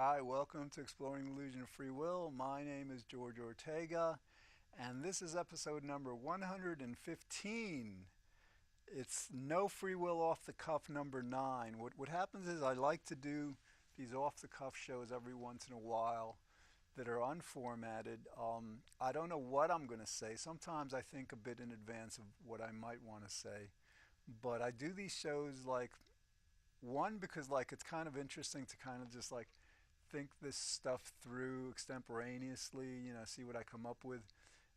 Hi, welcome to Exploring the Illusion of Free Will. My name is George Ortega, and this is episode number 115. It's No Free Will Off the Cuff number 9. What happens is I like to do these off the cuff shows every once in a while that are unformatted. I don't know what I'm going to say. Sometimes I think a bit in advance of what I might want to say. But I do these shows like one because like it's kind of interesting to kind of just like think this stuff through extemporaneously, see what I come up with.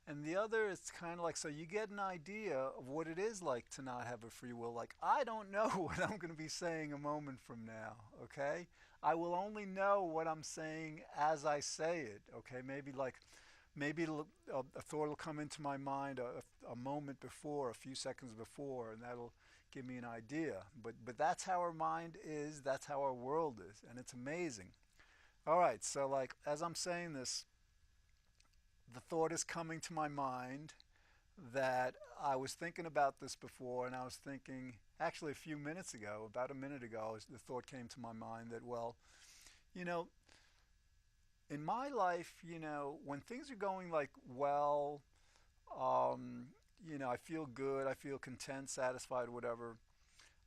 And the other is kind of like so you get an idea of what it is like to not have a free will. Like, I don't know what I'm going to be saying a moment from now, okay? I will only know what I'm saying as I say it, okay? Maybe a thought will come into my mind a moment before, a few seconds before, and that'll give me an idea. But that's how our mind is, that's how our world is, and it's amazing. All right, so like as I'm saying this, the thought is coming to my mind that I was thinking about this before, and I was thinking actually a few minutes ago, about a minute ago, the thought came to my mind that, well, you know, in my life, when things are going like well, I feel good, I feel content, satisfied, whatever.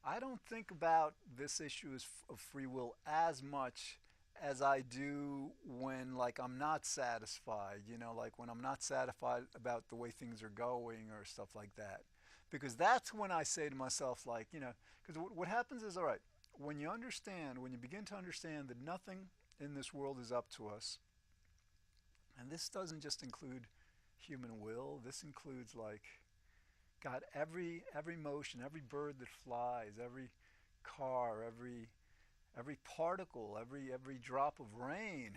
I don't think about this issue of free will as much as I do when like I'm not satisfied, like when I'm not satisfied about the way things are going or stuff like that. Because that's when I say to myself like, because what happens is, all right, when you begin to understand that nothing in this world is up to us, and this doesn't just include human will, this includes like God, every motion, every bird that flies, every car, every particle, every drop of rain,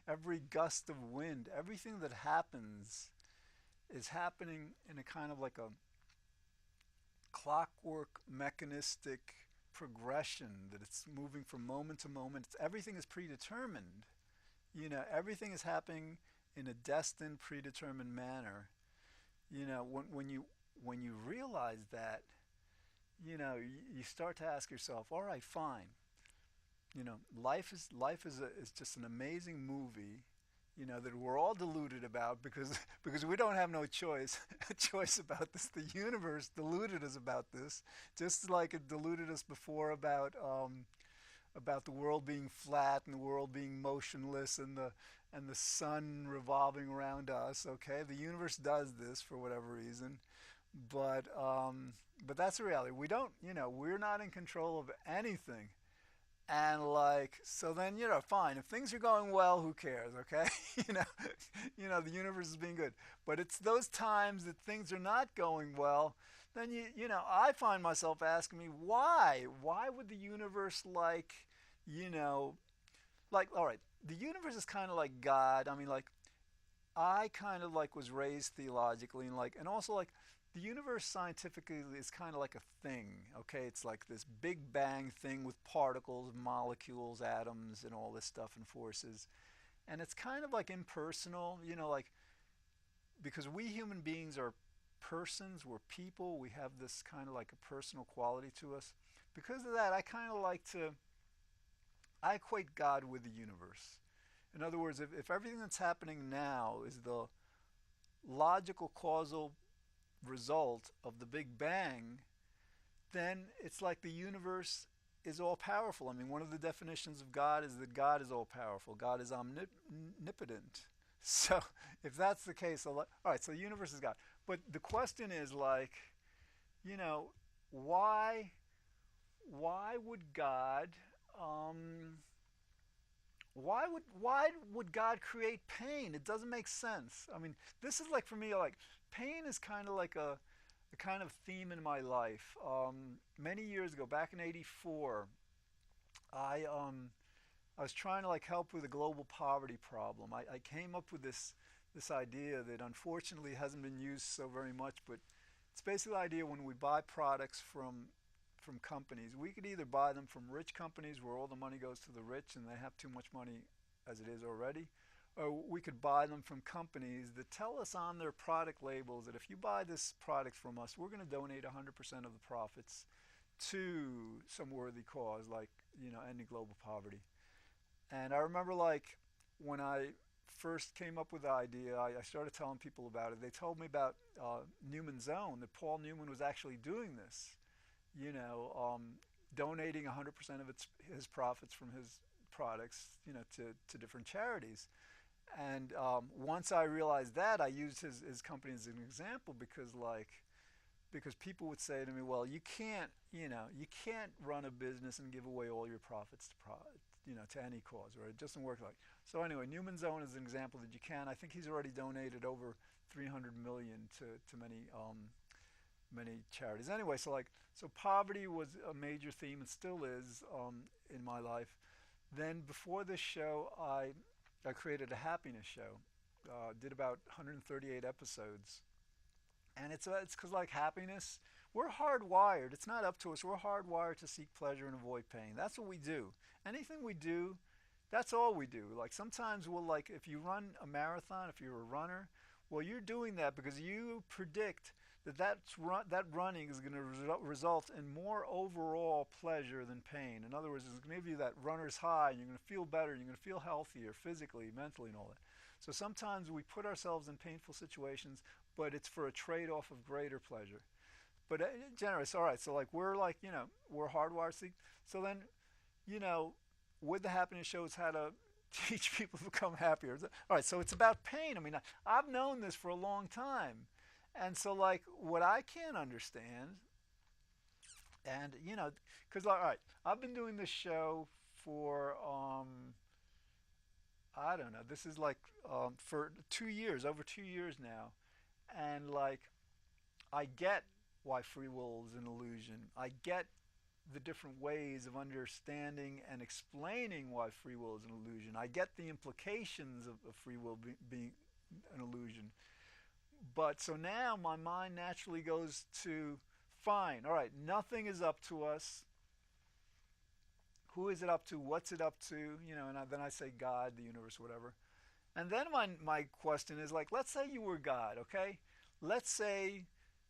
every gust of wind, everything that happens is happening in a kind of like a clockwork mechanistic progression that it's moving from moment to moment. Everything is predetermined. Everything is happening in a destined, predetermined manner. When you realize that, you start to ask yourself, all right, fine. Life is just an amazing movie, that we're all deluded about because because we don't have no choice about this. The universe deluded us about this, just like it deluded us before about the world being flat and the world being motionless and the sun revolving around us. Okay, the universe does this for whatever reason, but that's the reality. We don't, we're not in control of anything. And like, so then, fine. If things are going well, who cares? Okay, you know, the universe is being good. But it's those times that things are not going well. Then I find myself asking me why? Why would the universe you know, all right, the universe is kind of like God. I mean, like I kind of like was raised theologically and also like the universe scientifically is kind of like a thing. Okay, it's like this big bang thing with particles, molecules, atoms, and all this stuff and forces, and it's kind of like impersonal. Like because we human beings are persons, we're people, we have this kind of like a personal quality to us. Because of that, I kind of like to I equate God with the universe. In other words, if everything that's happening now is the logical causal result of the Big Bang, then it's like the universe is all powerful. I mean, one of the definitions of God is that God is all powerful. God is omnipotent. So, if that's the case, all right, so the universe is God. But the question is like, you know, why why would God why would God create pain? It doesn't make sense. I mean, this is like for me, like pain is kind of like a kind of theme in my life. Many years ago, back in '84, I was trying to like help with a global poverty problem. I came up with this idea that unfortunately hasn't been used so very much, but it's basically the idea when we buy products from companies, we could either buy them from rich companies where all the money goes to the rich and they have too much money as it is already, or we could buy them from companies that tell us on their product labels that if you buy this product from us, we're going to donate 100% of the profits to some worthy cause like ending global poverty. And I remember like when I first came up with the idea, I started telling people about it. They told me about Newman's zone, that Paul Newman was actually doing this, you know, donating 100% of his profits from his products, you know, to different charities. And once I realized that, I used his company as an example because people would say to me, well, you can't, you know, you can't run a business and give away all your profits to you know, to any cause, right? It doesn't work like. So anyway, Newman's Own is an example that you can. I think he's already donated over 300 million to many charities. Anyway, so poverty was a major theme and still is in my life. Then before this show, I created a happiness show. Did about 138 episodes, and it's because like happiness, we're hardwired. It's not up to us. We're hardwired to seek pleasure and avoid pain. That's what we do. Anything we do, that's all we do. Like sometimes we'll like if you run a marathon, if you're a runner, well you're doing that because you predict that running is going to result in more overall pleasure than pain. In other words, it's going to give you that runner's high, and you're going to feel better, and you're going to feel healthier physically, mentally, and all that. So sometimes we put ourselves in painful situations, but it's for a trade-off of greater pleasure. But generally, all right. So like we're like, you know, we're hardwired. So then, you know, with the happiness shows how to teach people to become happier. All right. So it's about pain. I mean, I've known this for a long time. And so, like, what I can't understand, and, you know, because, all right, I've been doing this show for, I don't know, this is like for 2 years, over 2 years now. And, like, I get why free will is an illusion. I get the different ways of understanding and explaining why free will is an illusion. I get the implications of free will being an illusion. But so now my mind naturally goes to, fine, all right, nothing is up to us. Who is it up to? What's it up to? You know, and then I say God, the universe, whatever. And then my question is like, let's say you were God, okay? Let's say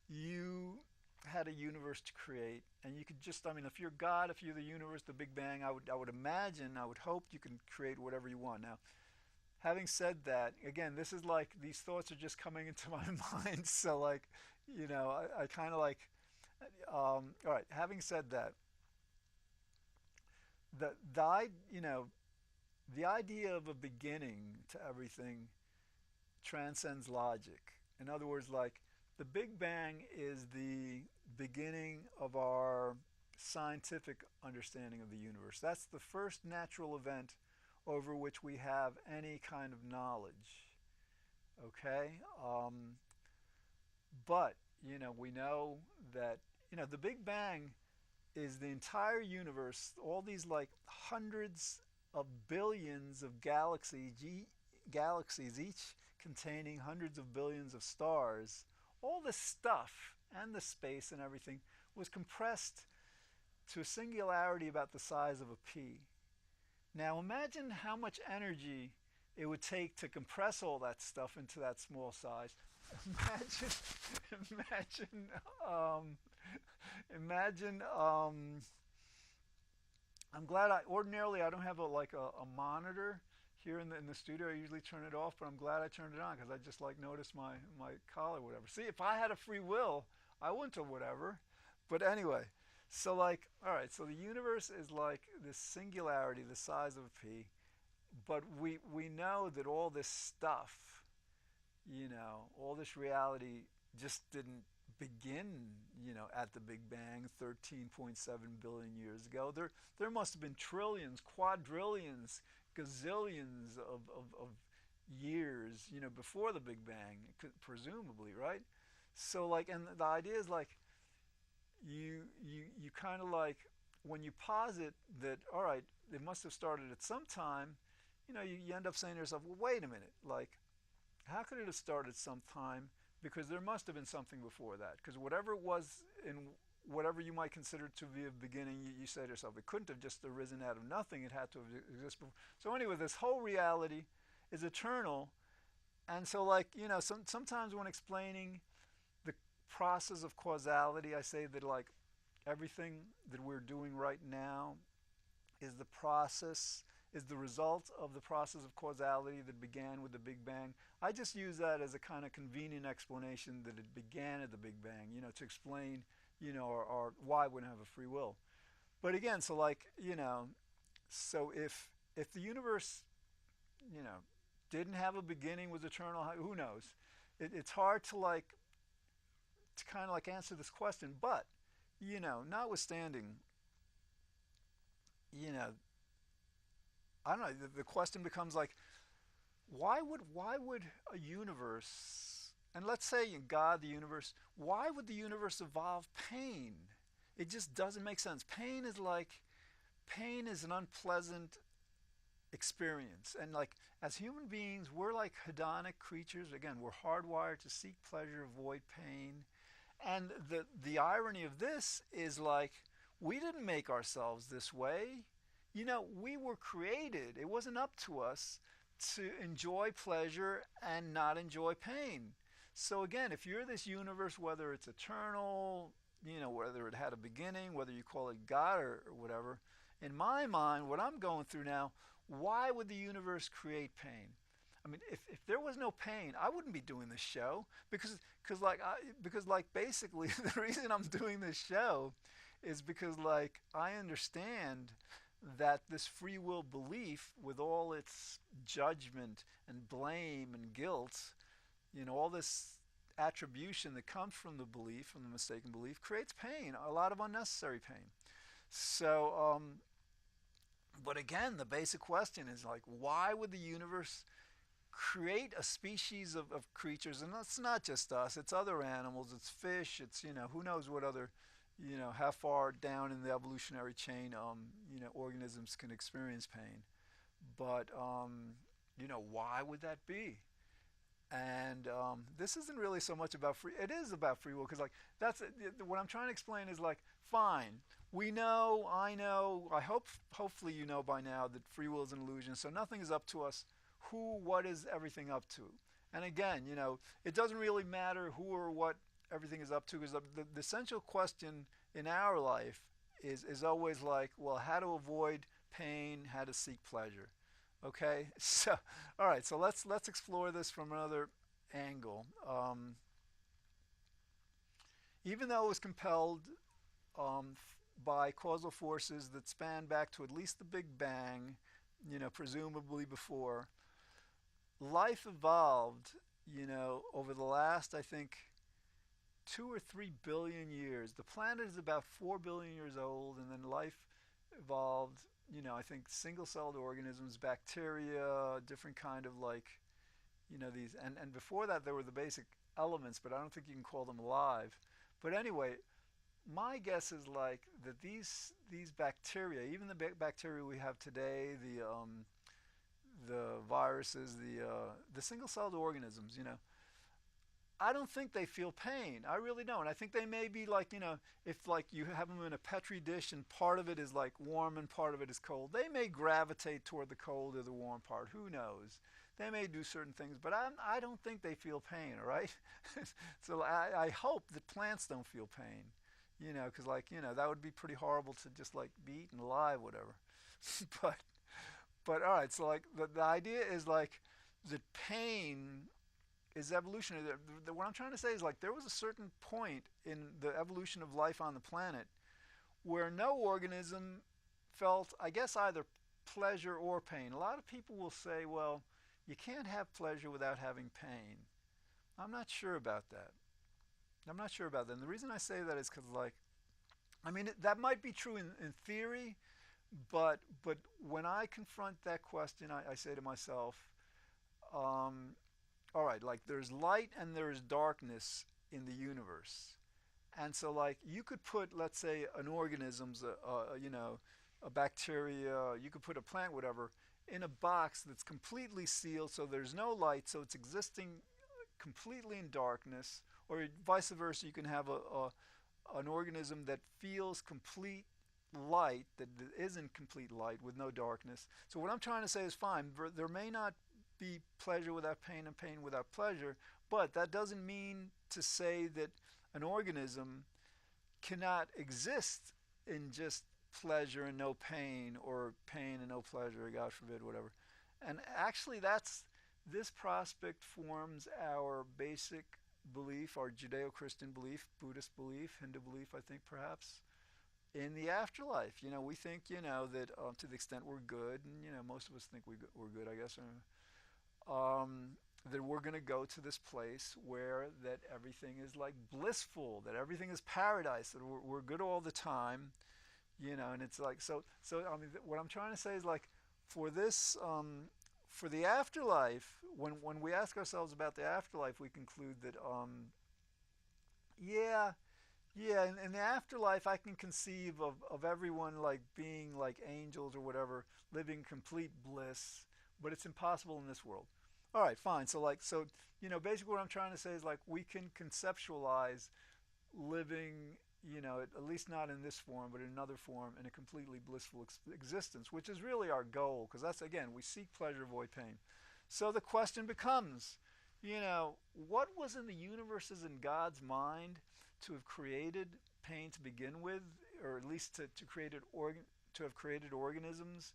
you had a universe to create, and you could just, I mean, if you're God, if you're the universe, the Big Bang, I would imagine, I would hope you can create whatever you want. Now, having said that, again, this is like, these thoughts are just coming into my mind. So like, you know, I kind of like, all right, having said that, you know, the idea of a beginning to everything transcends logic. In other words, like, the Big Bang is the beginning of our scientific understanding of the universe. That's the first natural event over which we have any kind of knowledge. Okay? But, you know, we know that, you know, the Big Bang is the entire universe, all these like hundreds of billions of galaxies, each containing hundreds of billions of stars. All this stuff and the space and everything was compressed to a singularity about the size of a pea. Now imagine how much energy it would take to compress all that stuff into that small size. Imagine, I'm glad ordinarily I don't have a monitor here in the studio. I usually turn it off, but I'm glad I turned it on because I just like noticed my collar or whatever. See, if I had a free will, I wouldn't have whatever. But anyway, so like, all right, so the universe is like this singularity, the size of a pea, but we know that all this stuff, you know, all this reality just didn't begin, you know, at the Big Bang 13.7 billion years ago. There must have been trillions, quadrillions, gazillions of years, you know, before the Big Bang, presumably, right? So like, and the idea is like, you kind of like, when you posit that, all right, it must have started at some time, you know, you end up saying to yourself, well, wait a minute, like, how could it have started sometime? Because there must have been something before that. Because whatever it was, in whatever you might consider to be a beginning, you say to yourself, it couldn't have just arisen out of nothing. It had to have existed before. So anyway, this whole reality is eternal. And so like, you know, sometimes when explaining the process of causality, I say that like everything that we're doing right now is the process, is the result of the process of causality that began with the Big Bang. I just use that as a kind of convenient explanation that it began at the Big Bang, to explain, or why we wouldn't have a free will. But again, so like, so if the universe, didn't have a beginning, was eternal, who knows? It's hard to kind of like answer this question, but, notwithstanding, I don't know, the question becomes like, why would a universe, and let's say in God, the universe, why would the universe evolve pain? It just doesn't make sense. Pain is an unpleasant experience. And like, as human beings, we're like hedonic creatures. Again, we're hardwired to seek pleasure, avoid pain. And the irony of this is like, we didn't make ourselves this way. We were created. It wasn't up to us to enjoy pleasure and not enjoy pain. So again, if you're this universe, whether it's eternal, whether it had a beginning, whether you call it God or whatever, in my mind, what I'm going through now, why would the universe create pain? I mean, if there was no pain, I wouldn't be doing this show because basically the reason I'm doing this show is because like I understand that this free will belief with all its judgment and blame and guilt, all this attribution that comes from the belief, from the mistaken belief, creates pain, a lot of unnecessary pain. So, but again, the basic question is like, why would the universe create a species of creatures? And it's not just us, it's other animals, it's fish, it's, who knows what other, how far down in the evolutionary chain, organisms can experience pain. But, why would that be? And this isn't really so much about it is about free will, because like what I'm trying to explain is like, fine, we know, I know, hopefully you know by now that free will is an illusion, so nothing is up to us. What is everything up to? And again, it doesn't really matter who or what everything is up to, because the essential question in our life is always like, well, how to avoid pain, how to seek pleasure. Okay, so all right, so let's explore this from another angle. Even though it was compelled by causal forces that span back to at least the Big Bang, presumably before, life evolved, over the last, I think, 2 or 3 billion years. The planet is about 4 billion years old, and then life evolved. I think single-celled organisms, bacteria, different kind of like, these, and before that there were the basic elements, but I don't think you can call them alive. But anyway, my guess is like that these bacteria, even the bacteria we have today, the viruses, the single-celled organisms, I don't think they feel pain. I really don't. I think they may be like, if like you have them in a Petri dish and part of it is like warm and part of it is cold, they may gravitate toward the cold or the warm part. Who knows? They may do certain things, but I don't think they feel pain, all right? So I hope that plants don't feel pain, because like, that would be pretty horrible to just like be eaten alive, whatever. but all right, so like the idea is like that pain is evolutionary. What I'm trying to say is like there was a certain point in the evolution of life on the planet where no organism felt, I guess, either pleasure or pain. A lot of people will say, well, you can't have pleasure without having pain. I'm not sure about that. And the reason I say that is because, like, I mean, that might be true in theory, but when I confront that question, I say to myself, all right, like there's light and there's darkness in the universe. And so like you could put, let's say, an organism's, a bacteria, you could put a plant, whatever, in a box that's completely sealed, so there's no light, so it's existing completely in darkness, or vice versa, you can have an organism that feels complete light, that isn't complete light with no darkness. So what I'm trying to say is fine, there may not be pleasure without pain and pain without pleasure, but that doesn't mean to say that an organism cannot exist in just pleasure and no pain, or pain and no pleasure, God forbid, whatever. And actually, this prospect forms our basic belief, our Judeo-Christian belief, Buddhist belief, Hindu belief, I think perhaps, in the afterlife. We think, that to the extent we're good, and, most of us think we're good, I guess, that we're going to go to this place where that everything is like blissful, that everything is paradise, that we're good all the time, and it's like, so I mean, what I'm trying to say is like, for this, for the afterlife, when we ask ourselves about the afterlife, we conclude that, yeah, in the afterlife, I can conceive of everyone like being like angels or whatever, living complete bliss, but it's impossible in this world. All right, fine. So basically what I'm trying to say is like, we can conceptualize living, at least not in this form, but in another form, in a completely blissful existence, which is really our goal, because that's, again, we seek pleasure, avoid pain. So the question becomes, what was in the universe's in God's mind to have created pain to begin with, or at least to have created organisms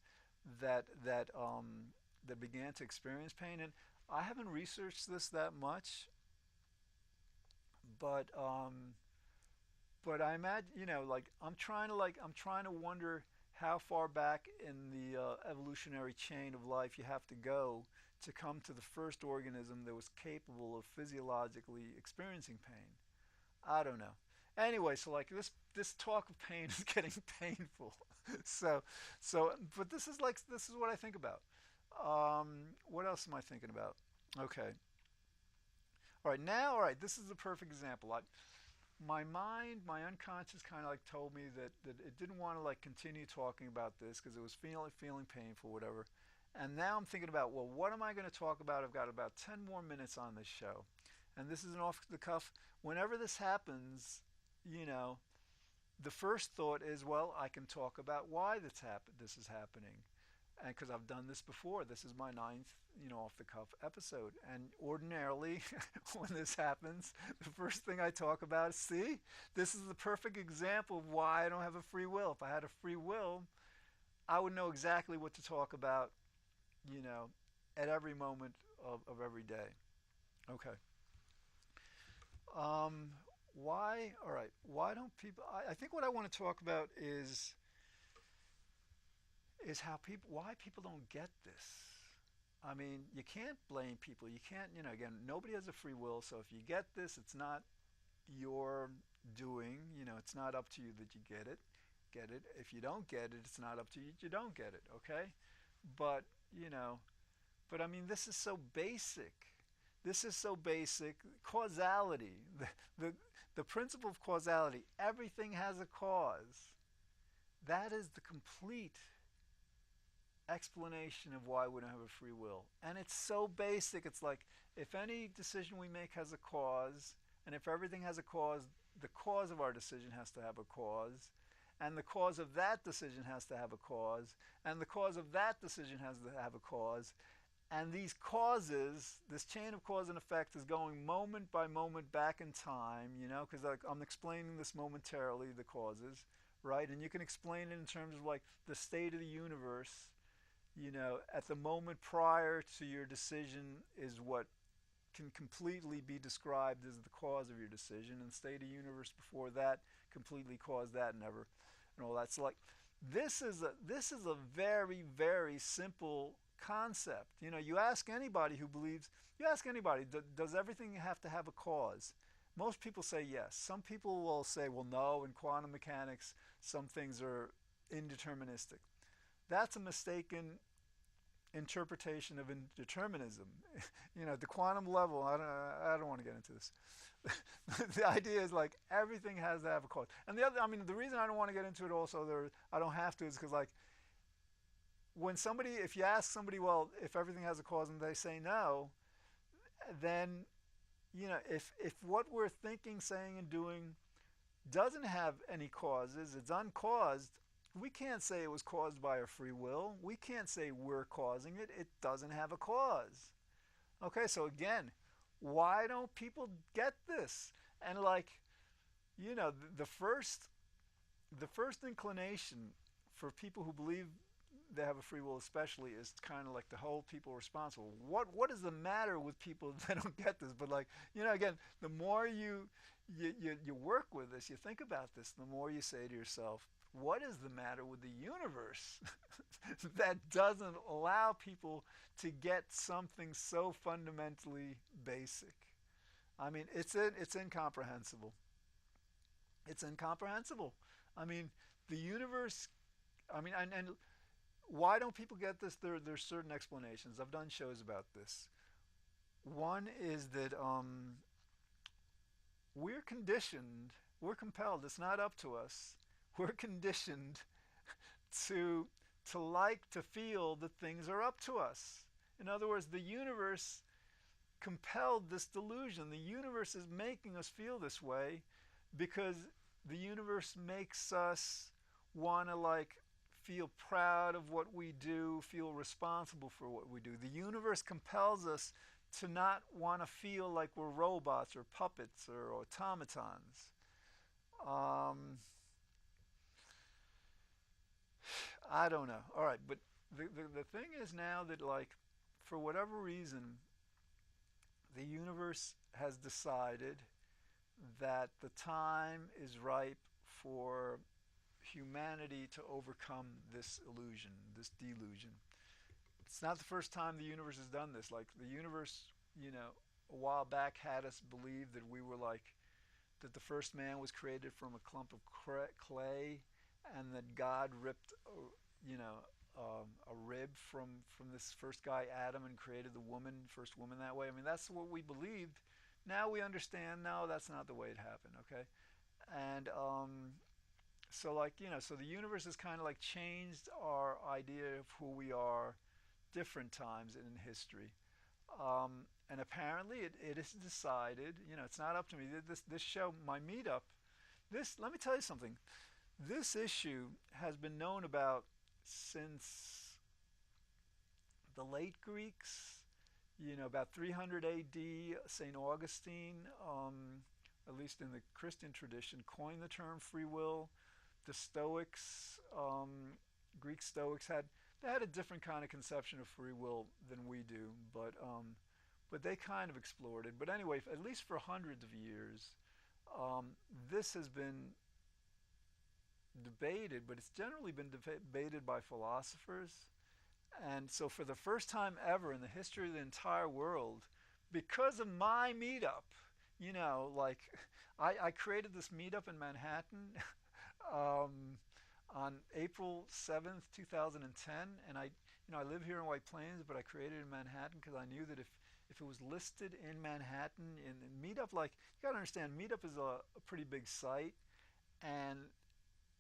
that began to experience pain? And I haven't researched this that much, but I imagine, I'm trying to wonder how far back in the evolutionary chain of life you have to go to come to the first organism that was capable of physiologically experiencing pain. I don't know. Anyway, so like this talk of pain is getting painful. But this is what I think about. What else am I thinking about? Okay. All right, this is the perfect example. My mind, my unconscious kind of like told me that it didn't want to like continue talking about this because it was feeling painful, whatever. And now I'm thinking about, well, what am I going to talk about? I've got about 10 more minutes on this show. And this is an off the cuff. Whenever this happens, the first thought is, well, I can talk about why this is happening. And because I've done this before. This is my 9th, off the cuff episode. And ordinarily, when this happens, the first thing I talk about is, see, this is the perfect example of why I don't have a free will. If I had a free will, I would know exactly what to talk about, at every moment of every day. Okay. Why don't people, I think what I want to talk about is why people don't get this. I mean, you can't blame people. You can't, again, nobody has a free will, so if you get this, it's not your doing, it's not up to you that you get it. If you don't get it, it's not up to you that you don't get it, okay? But I mean, this is so basic. Causality, the principle of causality, everything has a cause. That is the complete explanation of why we don't have a free will. And it's so basic. It's like, if any decision we make has a cause, and if everything has a cause, the cause of our decision has to have a cause, and the cause of that decision has to have a cause, and the cause of that decision has to have a cause. And these causes, this chain of cause and effect, is going moment by moment back in time, because I'm explaining this momentarily, the causes, right? And you can explain it in terms of like the state of the universe, at the moment prior to your decision is what can completely be described as the cause of your decision, and the state of the universe before that completely caused that, and all that. So like, this is a very, very simple concept. You ask anybody who believes, does everything have to have a cause? Most people say yes. Some people will say, well, no, in quantum mechanics, some things are indeterministic. That's a mistaken interpretation of indeterminism. The quantum level, I don't want to get into this. The idea is like, everything has to have a cause. And the reason I don't want to get into it also, I don't have to, is because like, if you ask somebody, well, if everything has a cause, and they say no, then, if what we're thinking, saying, and doing doesn't have any causes, it's uncaused, we can't say it was caused by our free will. We can't say we're causing it. It doesn't have a cause. Okay, so again, why don't people get this? And like, the first inclination for people who believe they have a free will especially, is kind of like to hold people responsible. What is the matter with people that don't get this? But like, again, the more you work with this, you think about this, the more you say to yourself, what is the matter with the universe that doesn't allow people to get something so fundamentally basic? I mean, it's incomprehensible. It's incomprehensible. I mean, the universe, and why don't people get this? There's certain explanations. I've done shows about this. One is that we're conditioned, we're compelled, it's not up to us. We're conditioned to to feel that things are up to us. In other words, the universe compelled this delusion. The universe is making us feel this way because the universe makes us want to feel proud of what we do, feel responsible for what we do. The universe compels us to not want to feel like we're robots or puppets or automatons. I don't know. All right, but the thing is now that for whatever reason, the universe has decided that the time is ripe for humanity to overcome this illusion, this delusion. It's not the first time the universe has done this. Like the universe, a while back had us believe that we were that the first man was created from a clump of clay, and that God ripped, a rib from this first guy Adam and created the first woman that way. I mean, that's what we believed. Now we understand. No, that's not the way it happened. Okay, and so the universe has kind of changed our idea of who we are different times in history. And apparently it is decided, it's not up to me. This show, my meetup, let me tell you something. This issue has been known about since the late Greeks, about 300 AD, St. Augustine, at least in the Christian tradition, coined the term free will. The Stoics, Greek Stoics had a different kind of conception of free will than we do, but they kind of explored it. But anyway, at least for hundreds of years, this has been debated, but it's generally been debated by philosophers. And so for the first time ever in the history of the entire world, because of my meetup, I created this meetup in Manhattan on April 7th, 2010, and I live here in White Plains, but I created it in Manhattan because I knew that if it was listed in Manhattan in Meetup, you gotta understand, Meetup is a pretty big site, and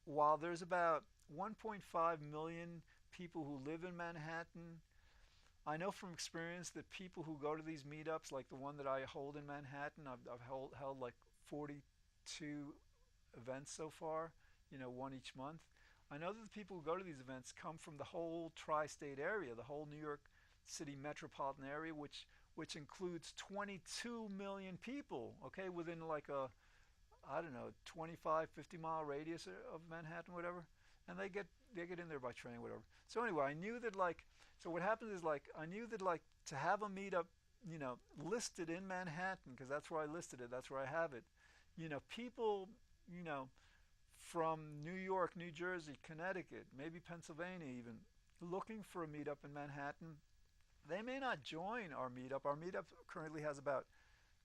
while there's about 1.5 million people who live in Manhattan, I know from experience that people who go to these meetups, like the one that I hold in Manhattan, I've held 42 events so far, one each month. I know that the people who go to these events come from the whole tri-state area, the whole New York City metropolitan area, which includes 22 million people, okay, within a 25, 50-mile radius of Manhattan, whatever, and they get in there by train, whatever. So anyway, I knew that so what happens is I knew that to have a meetup, listed in Manhattan, because that's where I listed it, that's where I have it, people, from New York, New Jersey, Connecticut, maybe Pennsylvania even, looking for a meetup in Manhattan, they may not join our meetup. Our meetup currently has about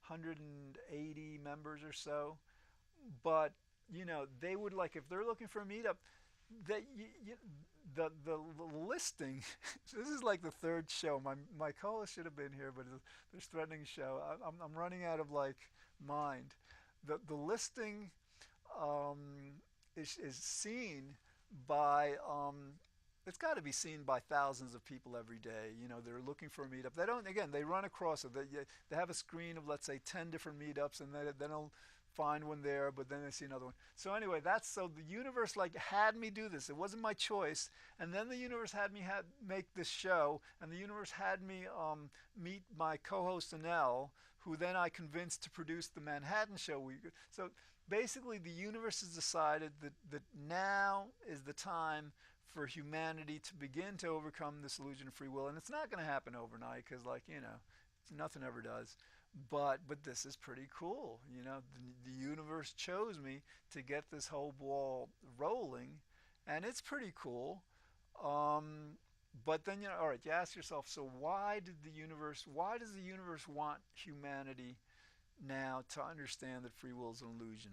180 members or so, but they would if they're looking for a meetup, the listing. This is the third show. My co-host should have been here, but this threatening show. I'm running out of mind. The listing is seen by it's got to be seen by thousands of people every day. They're looking for a meetup. They run across it. They have a screen of, let's say, 10 different meetups, and they don't find one there, but then they see another one. So anyway, so the universe had me do this. It wasn't my choice. And then the universe had me make this show, and the universe had me meet my co-host Enel, who then I convinced to produce the Manhattan show. So basically the universe has decided that now is the time for humanity to begin to overcome this illusion of free will. And it's not going to happen overnight because, like, nothing ever does. But this is pretty cool. The universe chose me to get this whole ball rolling, and it's pretty cool. But then, all right, you ask yourself, so why does the universe want humanity now to understand that free will is an illusion?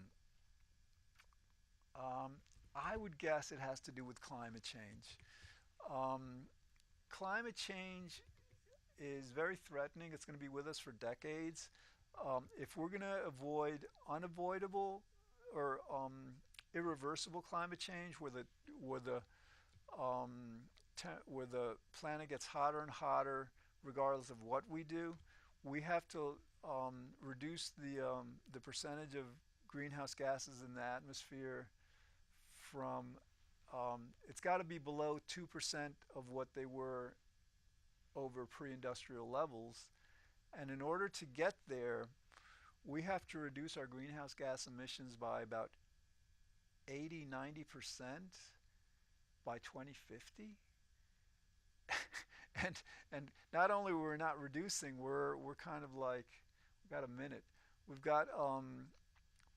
I would guess it has to do with climate change. Climate change is very threatening. It's going to be with us for decades. If we're going to avoid unavoidable or irreversible climate change, where the planet gets hotter and hotter, regardless of what we do, we have to reduce the percentage of greenhouse gases in the atmosphere from it's got to be below 2% of what they were over pre-industrial levels. And in order to get there, we have to reduce our greenhouse gas emissions by about 80–90% by 2050. and not only we're not reducing, we're kind of like, we've got a minute.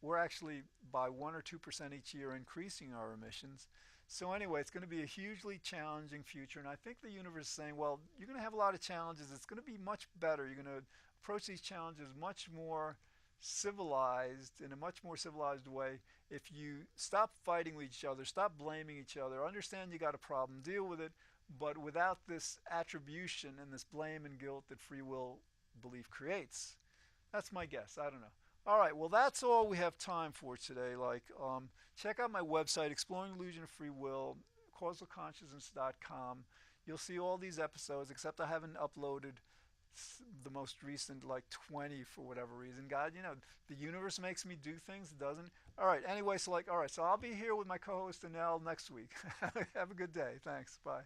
We're actually by 1 or 2% each year increasing our emissions. So anyway, it's going to be a hugely challenging future, and I think the universe is saying, well, you're going to have a lot of challenges. It's going to be much better. You're going to approach these challenges much more civilized, in a much more civilized way, if you stop fighting with each other, stop blaming each other, understand you got a problem, deal with it, but without this attribution and this blame and guilt that free will belief creates. That's my guess. I don't know. All right, well, that's all we have time for today. Check out my website, Exploring the Illusion of Free Will, causalconsciousness.com. You'll see all these episodes, except I haven't uploaded the most recent, 20 for whatever reason. God, the universe makes me do things, it doesn't. All right, anyway, so I'll be here with my co-host Enel next week. Have a good day. Thanks. Bye.